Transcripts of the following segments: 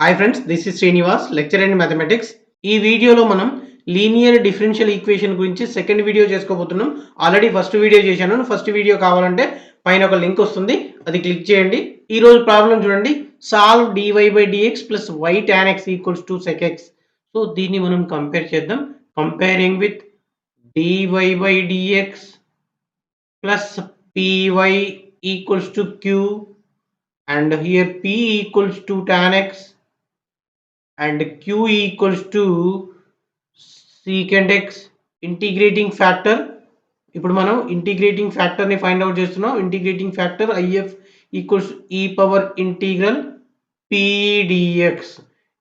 Hi friends, this is Srinivas, lecturer in mathematics. ఈ వీడియోలో మనం లీనియర్ డిఫరెన్షియల్ ఈక్వేషన్ గురించి సెకండ్ వీడియో చేసుకోబోతున్నాం. ఆల్రెడీ ఫస్ట్ వీడియో చేశాను. ఫస్ట్ వీడియో కావాలంటే పైన ఒక లింక్ వస్తుంది, అది క్లిక్ చేయండి. ఈ రోజు ప్రాబ్లం చూడండి. Solve dy/dx plus y tan x equals to sec x. So దీన్ని మనం కంపేర్ చేద్దాం. Comparing with dy/dx plus py equals to q and here p equals to tan x and q equals to secant x. Integrating factor, ఇప్పుడు మనం integrating factor ని find out చేస్తున్నాం. Integrating factor if equals e power integral p dx.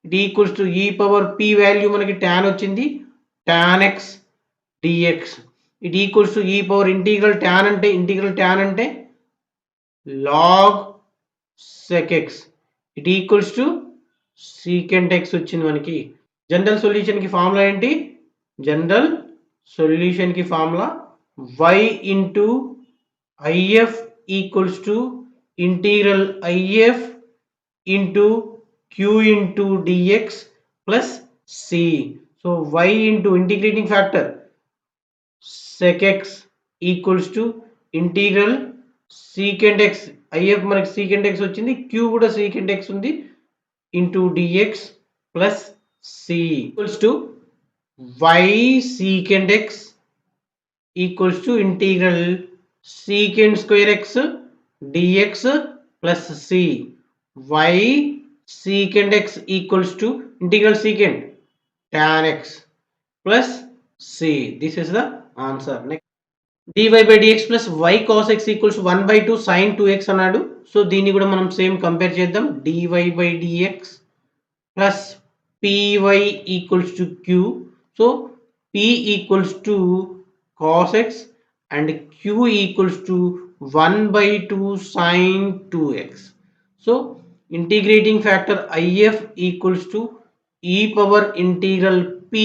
ఇది equals to e power p value మనకి tan వచ్చింది, tan x dx. ఇది equals to e power integral tan అంటే log sec x. it equals to secant x వచ్చింది మనకి. General solution కి formula ఏంటి? General solution కి formula y into if equals to integral if into q into dx plus c. So y into integrating factor sec x equals to integral secant x. if మనకి secant x వచ్చింది, q కూడా secant x ఉంది, into dx plus c equals to y secant x equals to integral secant square x dx plus c. y secant x equals to integral secant tan x plus c. This is the answer. Next dy/dx plus y cos x equals 1/2 sin 2x అన్నాడు. So దీన్ని కూడా మనం same compare చేద్దాం. dy/dx plus py equals to q. So p equals to cos x and q equals to 1/2 sin 2x. So integrating factor if equals to e power integral p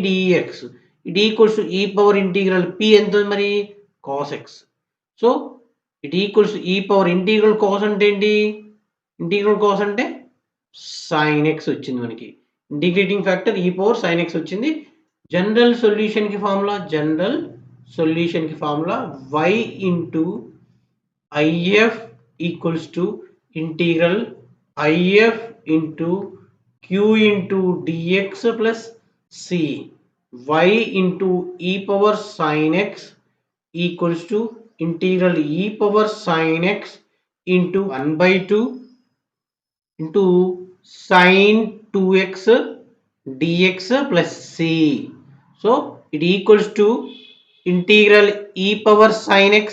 dx. it equals to e power integral p ఎంత మరి cos x. So it equals to e power integral cos అంటే ఏంటి? Integral cos అంటే sin x వచ్చింది మనకి. Integrating factor e power sin x వచ్చింది. General solution కి formula y into if equals to integral if into q into dx plus c. y into e power sin x equals to integral e power sin x into 1/2 into sin 2x dx plus c. So it equals to integral e power sin x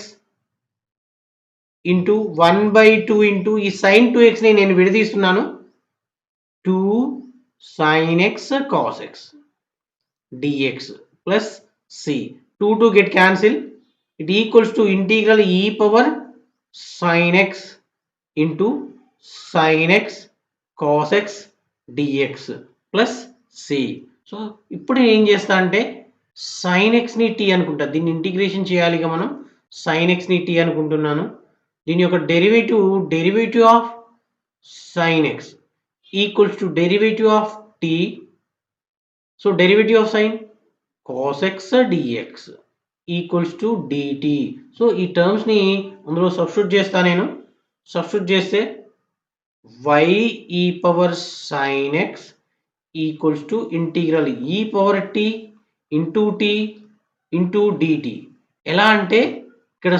into 1/2 into ఈ sin 2x ని నేను విడదీస్తున్నాను, 2 sin x cos x dx plus c. 2 get cancel. it equals to integral e power sin x into sin x cos x dx plus c. So ఇప్పుడు నేను ఏం చేస్తా అంటే sin x ని t అనుకుంటా. దీన్ని ఇంటిగ్రేషన్ చేయాలిగా మనం. sin x ని t అనుకుంటున్నాను. దీని యొక్క derivative of sin x equals to derivative of t. So derivative of sin cos x dx equals to dt. So ఈ టర్మ్స్ ని అందులో సబ్స్టిట్యూట్ చేస్తా. నేను సబ్స్టిట్యూట్ చేస్తే y e power sin x equals to integral e power t into dt. ఎలా అంటే ఇక్కడ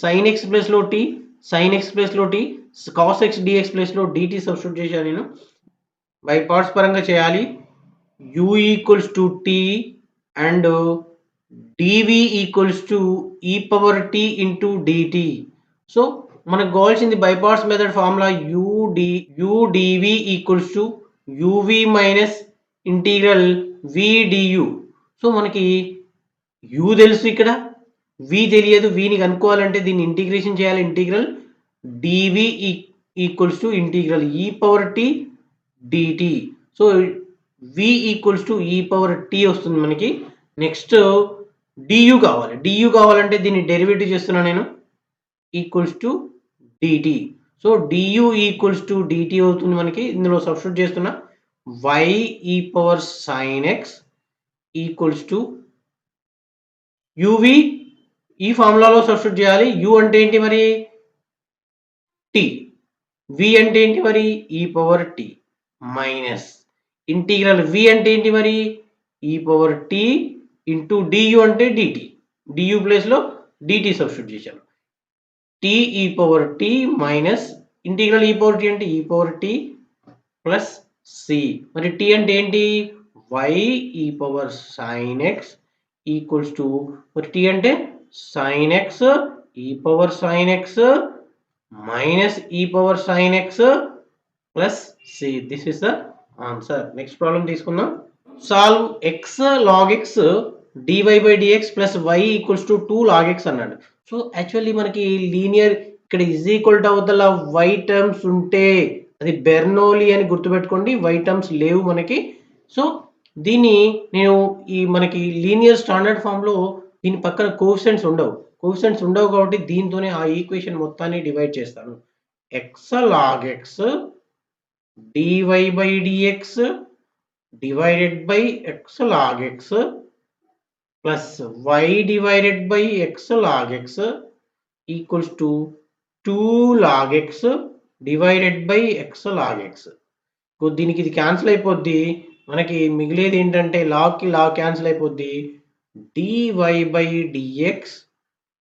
sin x plus లో t, sin x ప్లస్ లో t, cos x dx plus లో dt సబ్స్టిట్యూట్ చేశాను. నేను బై పార్ట్స్ పరంగా చేయాలి. u equals to t and dv equals to e power t into dt. So మనకు కావాల్సింది by parts method formula u dv equals to uv minus integral v du. So మనకి u తెలుసు, ఇక్కడ v తెలియదు. vని కనుక్కోవాలంటే దీన్ని integration చేయాలి. Integral dv equals to integral e power t dt. So v equals to e power t వస్తుంది మనకి. Next du కావాలంటే దీన్ని డెరివేటివ్ చేస్తున్నా నేను, equals to dt. So du equals to dt అవుతుంది మనకి. ఇందులో సబ్స్టిట్యూట్ చేస్తున్నా y e power sin x equals to uv ఈ ఫార్ములాలో సబ్స్టిట్యూట్ చేయాలి. u అంటే ఏంటి మరి t, v అంటే ఏంటి మరి e power t minus integral v అంటే ఏంటి మరి e power t into du అంటే dt, du ప్లేస్లో dt సబ్స్టిట్యూట్ చేశాను. t e power t minus integral e power t అంటే e power t plus c. మరి t అంటే ఏంటి y e power sin x equals to మరి t అంటే sin x e power sin x minus e power sin x plus c. This is the answer. Next problem తీసుకుందాం. Solve x log x dy by dx plus y equals to 2 log x అన్నాడు. So actually మనకి linear ఇక్కడ is equal to అవతల y terms ఉంటే అది Bernoulli అని గుర్తుపెట్టుకోండి. y terms లేవు మనకి. సో దీన్ని నేను ఈ మనకి లీనియర్ స్టాండర్డ్ ఫామ్లో దీని పక్కన కోఎఫిషియెంట్స్ ఉండవు కాబట్టి దీంతోనే ఆ ఈక్వేషన్ మొత్తాన్ని డివైడ్ చేస్తాను. x log x dy by dx divided by x log x plus y divided by x log x equals to 2 log x divided by x log x. దీనికి ఇది క్యాన్సిల్ అయిపోద్ది. మనకి మిగిలేది ఏంటంటే లాగ్ కి log cancel అయిపోద్ది. dy by dx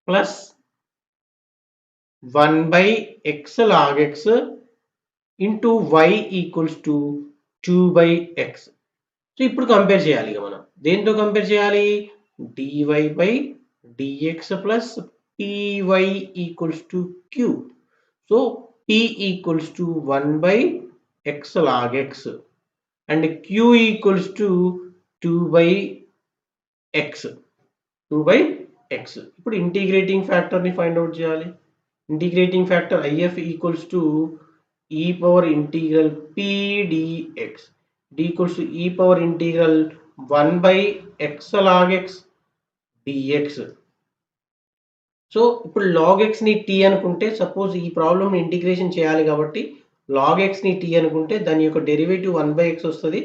plus 1 by x log x into y equals to 2 by x. So ఇప్పుడు compare చేయాలి. ఇక మనం దేంతో కంపేర్ చేయాలి dy by dx plus py equals to q. So p equals to 1 by x log x and q equals to 2 by x. ఇప్పుడు integrating factor ని find out చేయాలి. Integrating factor if equals to e power integral p dx equals to e power integral 1 by x log x dx. So ఇప్పుడు log x ని t అనుకుంటే, suppose ఈ problem integration చేయాలి కాబట్టి log x ని t అనుకుంటే దాని యొక్క డెరివేటివ్ 1 by x వస్తుంది.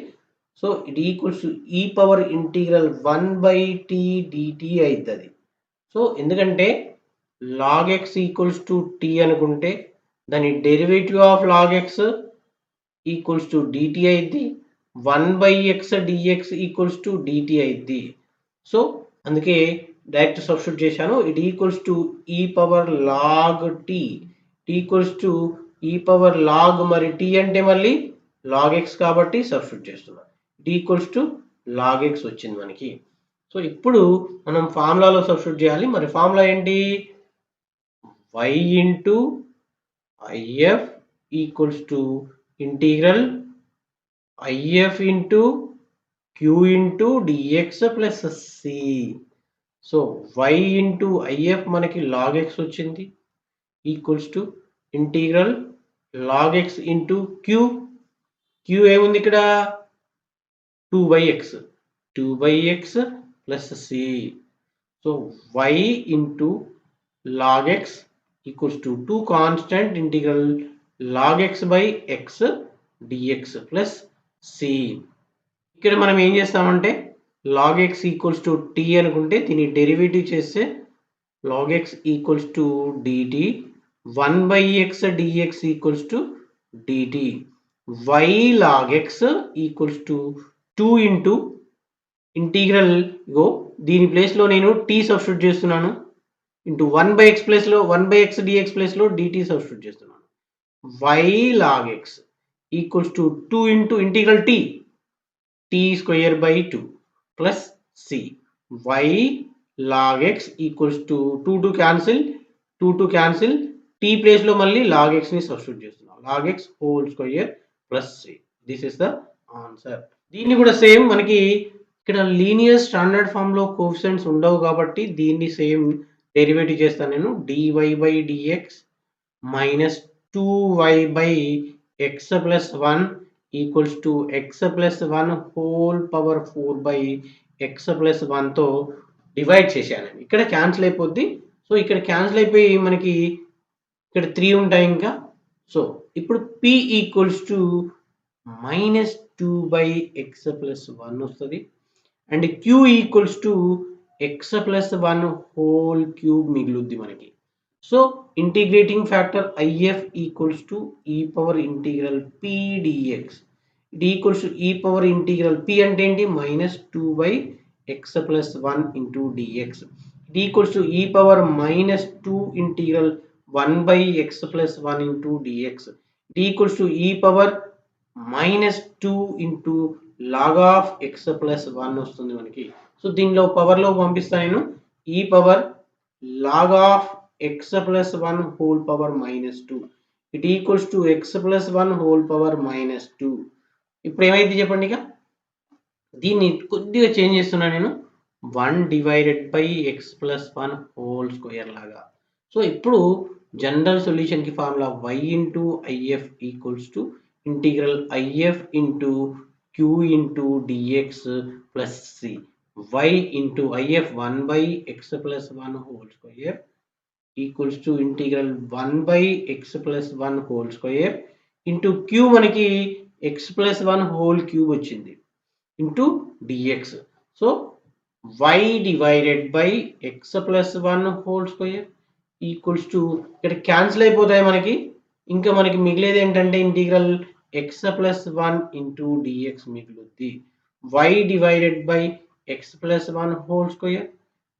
So it equals to e power integral 1 by t dt అవుతుంది. సో ఎందుకంటే log x equals to t అనుకుంటే దాని derivative of log x equals to dt అయింది. 1 by x dx equals to dt అయింది. So అందుకే direct substitute చేశాను. It equals to e power log t equals to e power log, మరి t అంటే మళ్ళీ log x కాబట్టి substitute చేస్తున్నాను. It equals to log x వచ్చింది మనకి. సో ఇప్పుడు మనం ఫార్ములాలో సబ్స్టిట్యూట్ చేయాలి. మరి ఫార్ములా ఏంటి y into if equals to integral if into q into dx plus c. So y into if మనకి log x వచ్చింది equals to integral log x into q ఏముంది ఇక్కడ 2 by x plus c. So y into log x equals to 2 constant integral log x by x dx plus c. ఇక్కడ మనం ఏం చేస్తామంటే log x equals to t అనుకుంటే దీని derivative చేస్తే log x equals to dt 1 by x dx equals to dt. y log x equals to 2 into integral దీని ప్లేస్లో నేను t సబ్స్టిట్యూట్ చేస్తున్నాను ఇంటూ 1 by x ప్లేస్లో 1 by x dx ప్లేస్లో dt substitute చేస్తున్నాను. y log x equals to 2 into integral t square by 2 plus c. y log x equals to 2 cancel t ప్లేస్లో మళ్ళీ log x ని substitute చేస్తున్నాం. log x whole square plus c. This is the answer. దీన్ని కూడా same మనకి ఇక్కడ linear standard ఫామ్లో coefficients ఉండవు కాబట్టి దీన్ని సేమ్ డెరివేటివ్ చేస్తాను నేను. dy by dx minus 2y by x plus 1 equals to x plus 1 whole power 4 by x plus 1తో డివైడ్ చేశాను. ఇక్కడ క్యాన్సిల్ అయిపోద్ది. సో ఇక్కడ క్యాన్సిల్ అయిపోయి మనకి ఇక్కడ 3 ఉంటాయి ఇంకా. సో ఇప్పుడు p equals to -2/x plus 1 వస్తుంది and q equals to x plus 1 whole cube మిగులుద్ది మనకి. So integrating factor IF equals to e power integral p dx. It equals to e power integral p అంటే ఏంటి -2/x plus 1 into dx. It equals to e power -2 integral 1/x plus 1 into dx. It equals to e power -2 into log of x plus 1 వస్తుంది మనకి. So దీనిలో పవర్లో పంపిస్తాను నేను e power log of x plus 1 whole power -2. It equals to x plus 1 whole power -2. ఇప్పుడు ఏమైంది చెప్పండి, ఇక దీన్ని కొద్దిగా చేంజ్ చేస్తున్నా నేను 1/x ప్లస్ 1 హోల్ స్క్వేర్ లాగా. సో ఇప్పుడు జనరల్ సొల్యూషన్ కి formula y into IF equals to integral IF into q into dx plus c. y into IF 1/x plus 1 whole square equals to integral 1/x plus 1 whole square into q మనకి x plus 1 whole cube వచ్చింది into dx. So y divided by x plus 1 whole square equals to ఇక్కడ cancel అయిపోతాయి మనకి. ఇంకా మనకి మిగిలేది ఏంటంటే integral x plus 1 into dx మిగులుద్ది. y divided by x plus 1 whole square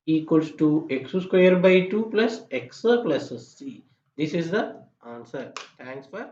equals to x square by 2 plus x plus c. This is the answer. Thanks for